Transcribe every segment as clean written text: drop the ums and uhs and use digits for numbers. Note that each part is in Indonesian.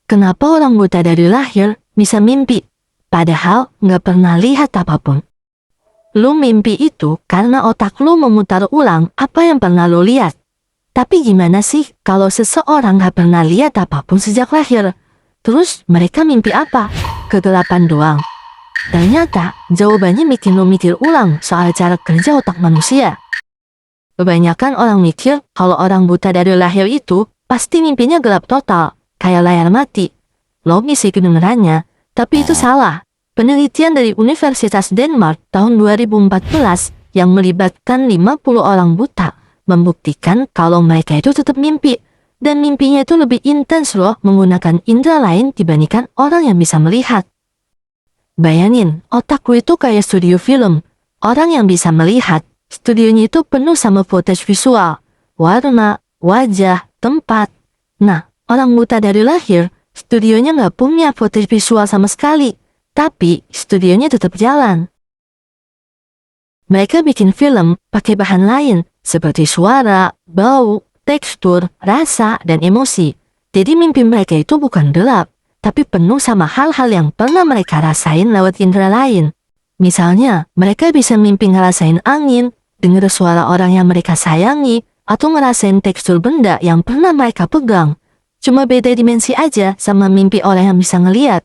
kenapa orang buta dari lahir bisa mimpi, padahal nggak pernah lihat apapun? Lu mimpi itu karena otak lu memutar ulang apa yang pernah lu lihat. Tapi gimana sih kalau seseorang nggak pernah lihat apapun sejak lahir? Terus mereka mimpi apa? Kegelapan doang. Ternyata jawabannya bikin lu mikir ulang soal cara kerja otak manusia. Kebanyakan orang mikir kalau orang buta dari lahir itu pasti mimpinya gelap total, kayak layar mati. Logis sih kedengerannya, tapi itu salah. Penelitian dari Universitas Denmark tahun 2014 yang melibatkan 50 orang buta membuktikan kalau mereka itu tetap mimpi. Dan mimpinya itu lebih intens loh menggunakan indera lain dibandingkan orang yang bisa melihat. Bayangin, otakku itu kayak studio film. Orang yang bisa melihat, studionya itu penuh sama footage visual, warna, wajah, tempat. Nah, orang buta dari lahir, studionya nggak punya footage visual sama sekali. Tapi, studionya tetap jalan. Mereka bikin film pakai bahan lain, seperti suara, bau, tekstur, rasa, dan emosi. Jadi mimpi mereka itu bukan gelap, tapi penuh sama hal-hal yang pernah mereka rasain lewat indera lain. Misalnya, mereka bisa mimpi ngerasain angin, dengar suara orang yang mereka sayangi, atau ngerasain tekstur benda yang pernah mereka pegang. Cuma beda dimensi aja sama mimpi orang yang bisa ngeliat.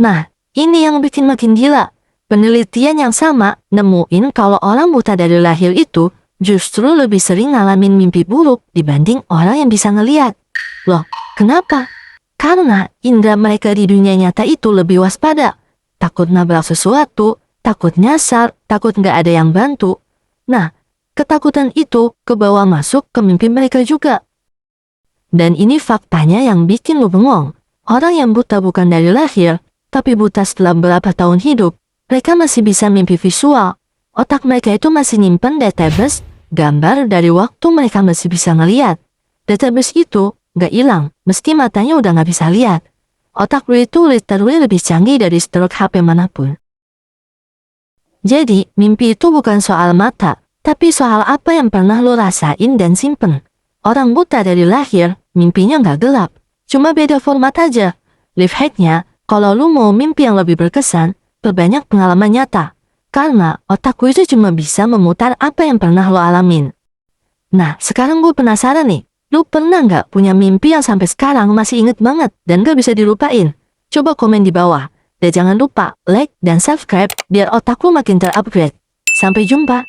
Nah, ini yang bikin makin gila. Penelitian yang sama nemuin kalau orang buta dari lahir itu justru lebih sering ngalamin mimpi buruk dibanding orang yang bisa ngeliat. Loh, kenapa? Karena indera mereka di dunia nyata itu lebih waspada. Takut nabrak sesuatu, takut nyasar, takut nggak ada yang bantu. Nah, ketakutan itu kebawa masuk ke mimpi mereka juga. Dan ini faktanya yang bikin lu bengong. Orang yang buta bukan dari lahir, tapi buta setelah berapa tahun hidup, mereka masih bisa mimpi visual. Otak mereka itu masih nyimpen database, gambar dari waktu mereka masih bisa ngeliat. Database itu gak hilang, meski matanya udah gak bisa lihat. Otak lu itu literally lebih canggih dari stroke HP manapun. Jadi, mimpi itu bukan soal mata, tapi soal apa yang pernah lu rasain dan simpen. Orang buta dari lahir, mimpinya gak gelap, cuma beda format aja. Life hacknya, kalau lu mau mimpi yang lebih berkesan, perbanyak pengalaman nyata. Karena otakku itu cuma bisa memutar apa yang pernah lo alamin. Nah, sekarang gue penasaran nih. Lu pernah nggak punya mimpi yang sampai sekarang masih inget banget dan gak bisa dilupain? Coba komen di bawah. Dan jangan lupa like dan subscribe biar otak lu makin terupgrade. Sampai jumpa.